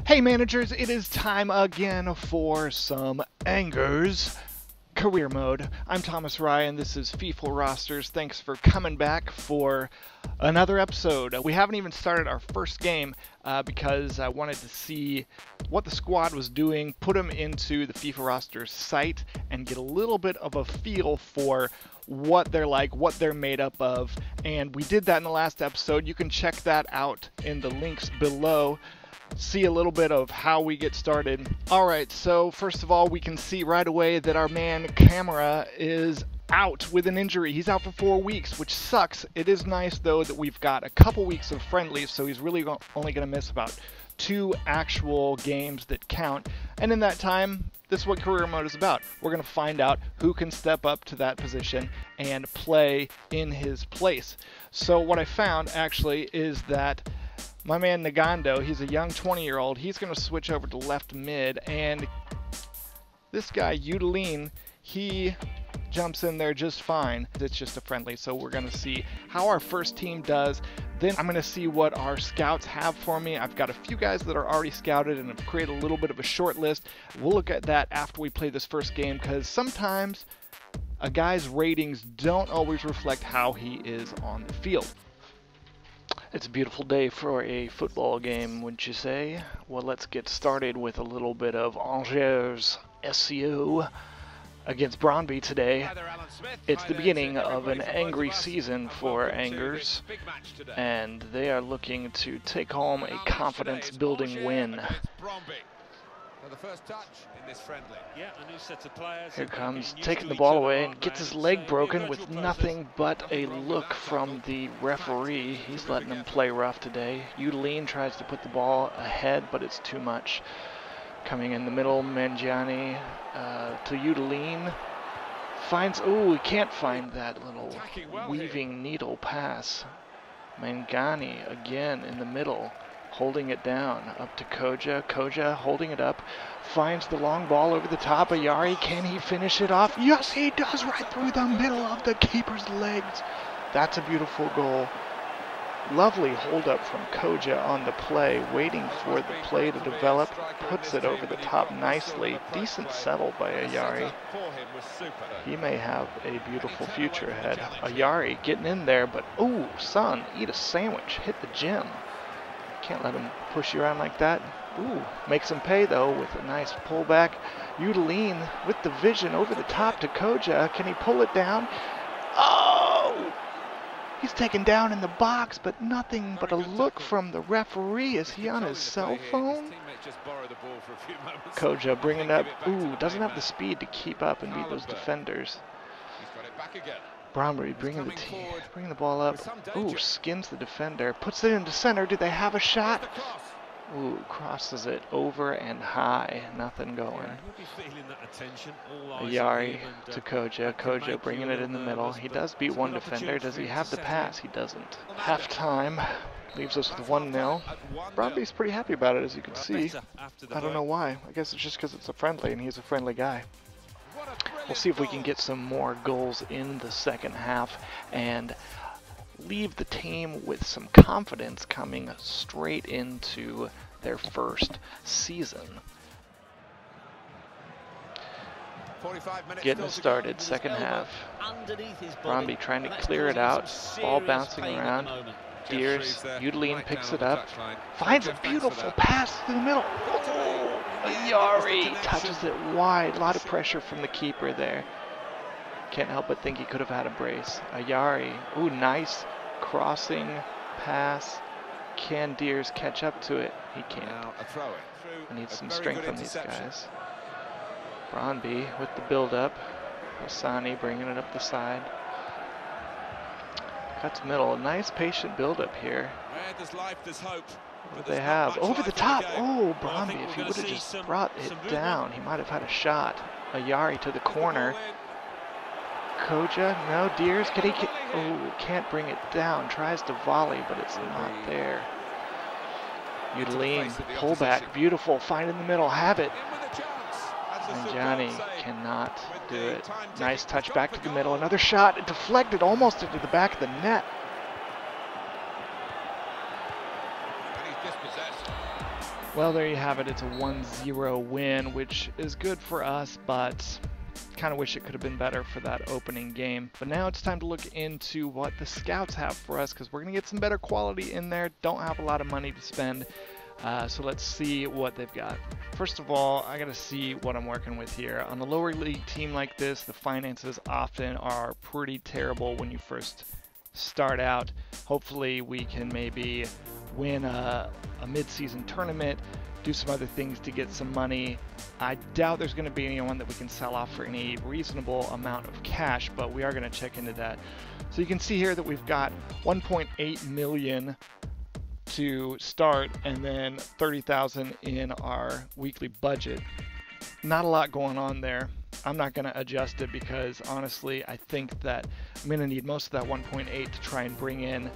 Hey managers, it is time again for some ANGERS career mode. I'm Thomas Ryan, this is FifaRosters. Thanks for coming back for another episode. We haven't even started our first game because I wanted to see what the squad was doing, put them into the FifaRosters site, and get a little bit of a feel for what they're like, what they're made up of. And we did that in the last episode. You can check that out in the links below. See a little bit of how we get started. Alright, so first of all, we can see right away that our man Camera is out with an injury. He's out for 4 weeks, which sucks. It is nice though that we've got a couple weeks of friendlies, so he's really only going to miss about 2 actual games that count. And in that time, this is what career mode is about. We're going to find out who can step up to that position and play in his place. So what I found actually is that my man Nagando, he's a young 20-year-old. He's going to switch over to left mid, and this guy Udeline, he jumps in there just fine. It's just a friendly, so we're going to see how our first team does. Then I'm going to see what our scouts have for me. I've got a few guys that are already scouted and have created a little bit of a short list. We'll look at that after we play this first game, because sometimes a guy's ratings don't always reflect how he is on the field. It's a beautiful day for a football game, wouldn't you say? Well, let's get started with a little bit of ANGERS SEO against Brondby today. It's the beginning of an angry season for ANGERS, and they are looking to take home a confidence-building win. The first touch in this friendly. Yeah, a new set of players. Here comes, taking the ball away and gets his leg broken with nothing but a look from the referee. He's letting him play rough today. Udeline tries to put the ball ahead, but it's too much. Coming in the middle, Mangiani to Udeline. Finds, oh, he can't find that little weaving needle pass. Mangani again in the middle, holding it down, up to Koja. Koja holding it up, finds the long ball over the top. Ayari, can he finish it off? Yes, he does, right through the middle of the keeper's legs. That's a beautiful goal. Lovely hold up from Koja on the play, waiting for the play to develop. Puts it over the top nicely. Decent settle by Ayari. He may have a beautiful future ahead. Ayari getting in there, but ooh, son, eat a sandwich, hit the gym. Can't let him push you around like that. Ooh, makes him pay though with a nice pullback. Udeline with the vision over the top to Koja. Can he pull it down? Oh! He's taken down in the box, but nothing but a look from the referee. Is he on his cell phone? Koja bringing up. Ooh, doesn't have the speed to keep up and beat those defenders. Brondby bringing the ball up. Ooh, skims the defender. Puts it into center. Do they have a shot? Ooh, crosses it over and high. Nothing going. Ayari to Koja. Koja bringing it in the middle. He does beat one defender. Does he have the pass? He doesn't. Halftime leaves us with 1-0. Brondby's pretty happy about it, as you can see. I don't know why. I guess it's just because it's a friendly and he's a friendly guy. We'll see if we can get some more goals in the second half and leave the team with some confidence coming straight into their first season. Getting us started, second half. Brondby trying to clear it out, ball bouncing around. Deers, Udeline picks it up, finds a beautiful pass to the middle. Oh, Ayari touches it wide. A lot of pressure from the keeper there. Can't help but think he could have had a brace. Ayari, ooh, nice crossing pass. Can Deers catch up to it? He can't. I need some strength from these guys. Brondby with the build-up. Hassani bringing it up the side. Cuts middle. A nice patient build-up here. What do they have? Over the top! Oh, Brondby, if he would have just brought it down, he might have had a shot. Ayari to the corner. Koja, no, Deers, can he get, oh, can't bring it down. Tries to volley, but it's not there. Udeline, pullback, beautiful, find in the middle, have it. And Johnny cannot do it. Nice touch back to the middle, another shot, deflected almost into the back of the net. Well, there you have it. It's a 1-0 win, which is good for us, but kind of wish it could have been better for that opening game. But now it's time to look into what the scouts have for us, because we're going to get some better quality in there. Don't have a lot of money to spend, so let's see what they've got. First of all, I got to see what I'm working with here. On a lower league team like this, the finances often are pretty terrible when you first start out. Hopefully we can maybe win a mid-season tournament, do some other things to get some money. I doubt there's going to be anyone that we can sell off for any reasonable amount of cash, but we are going to check into that. So you can see here that we've got 1.8 million to start and then 30,000 in our weekly budget. Not a lot going on there. I'm not going to adjust it because honestly I think that I'm going to need most of that 1.8 to try and bring in.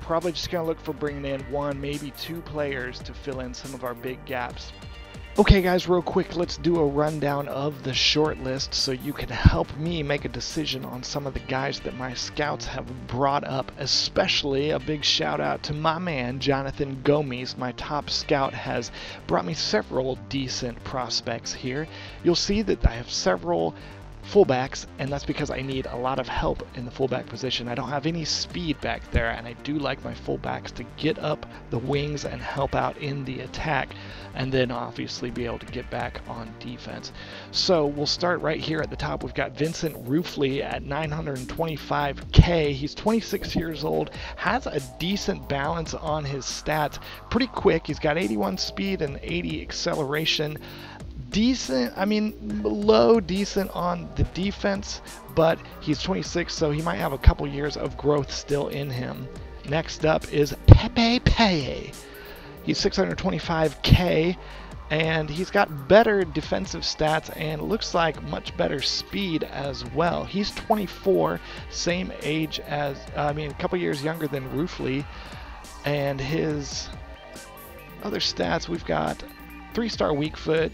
Probably just going to look for bringing in 1, maybe 2 players to fill in some of our big gaps. Okay guys, real quick, let's do a rundown of the short list so you can help me make a decision on some of the guys that my scouts have brought up. Especially a big shout out to my man Jonathan Gomes. My top scout has brought me several decent prospects here. You'll see that I have several fullbacks, and that's because I need a lot of help in the fullback position. I don't have any speed back there, and I do like my fullbacks to get up the wings and help out in the attack, and then obviously be able to get back on defense. So we'll start right here at the top. We've got Vincent Ruffley at 925k. He's 26 years old, has a decent balance on his stats, pretty quick. He's got 81 speed and 80 acceleration. Decent, I mean low decent on the defense, but he's 26, so he might have a couple years of growth still in him. Next up is Pepe Peye. He's 625k, and he's got better defensive stats and looks like much better speed as well. He's 24, same age as, a couple years younger than Ruffley, and his other stats, we've got 3-star weak foot,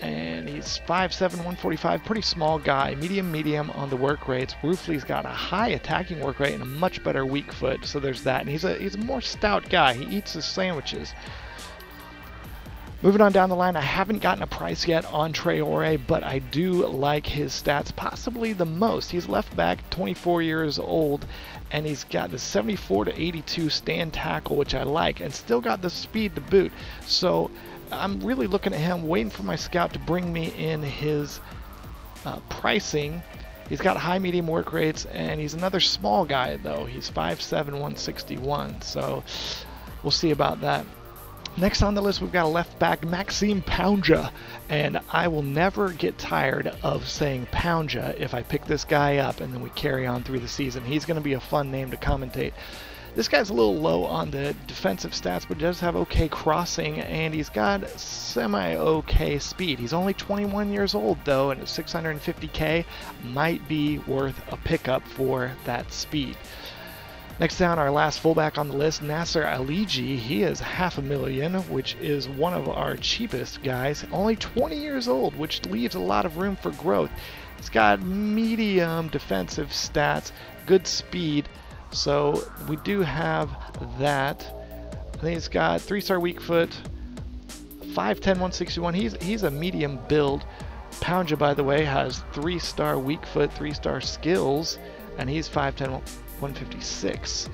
and he's 5'7", 145, pretty small guy, medium on the work rates. Ruffley's got a high attacking work rate and a much better weak foot, so there's that. And he's a more stout guy. He eats his sandwiches. Moving on down the line, I haven't gotten a price yet on Traore, but I do like his stats possibly the most. He's left back, 24 years old, and he's got the 74 to 82 stand tackle, which I like, and still got the speed to boot. So I'm really looking at him, waiting for my scout to bring me in his pricing. He's got high medium work rates, and he's another small guy though. He's 5'7", 161, so we'll see about that. Next on the list, we've got a left back, Maxime Pounja, and I will never get tired of saying Pounja if I pick this guy up and then we carry on through the season. He's going to be a fun name to commentate. This guy's a little low on the defensive stats, but does have okay crossing, and he's got semi-okay speed. He's only 21 years old, though, and at 650k might be worth a pickup for that speed. Next down, our last fullback on the list, Nasser Aliji. He is $500,000, which is one of our cheapest guys. Only 20 years old, which leaves a lot of room for growth. He's got medium defensive stats, good speed. So we do have that. I think he's got 3-star weak foot, 5'10", 161. He's a medium build. Pounja, by the way, has 3-star weak foot, 3-star skills, and he's 5'10", 156.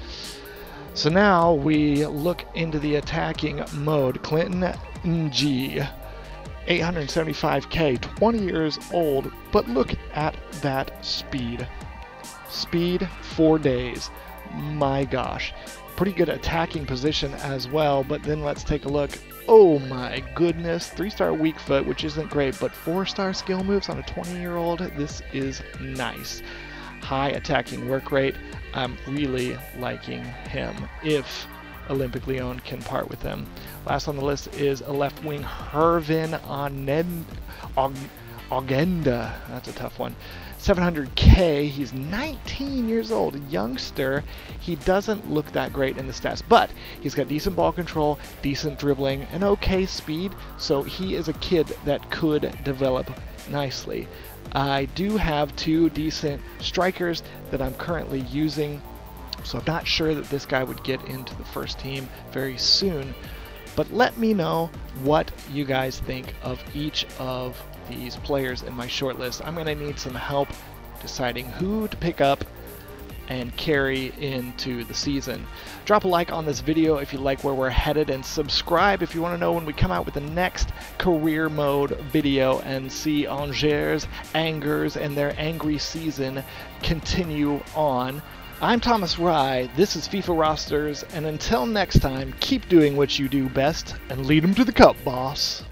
So now we look into the attacking mode. Clinton Ng, 875k, 20 years old, but look at that speed. Speed 4 days. My gosh, pretty good attacking position as well. But then let's take a look. Oh my goodness, 3-star weak foot, which isn't great, but 4-star skill moves on a 20-year-old. This is nice. High attacking work rate. I'm really liking him if Olympic Lyon can part with him. Last on the list is a left wing, Hervin Ogenda. That's a tough one. 700k. He's 19 years old, a youngster. He doesn't look that great in the stats, but he's got decent ball control, decent dribbling, and okay speed, so he is a kid that could develop nicely. I do have 2 decent strikers that I'm currently using, so I'm not sure that this guy would get into the first team very soon. But let me know what you guys think of each of these players in my shortlist. I'm going to need some help deciding who to pick up and carry into the season. Drop a like on this video if you like where we're headed, and subscribe if you want to know when we come out with the next career mode video and see Angers, and their angry season continue on. I'm Thomas Rye, this is FifaRosters, and until next time, keep doing what you do best and lead them to the cup, boss.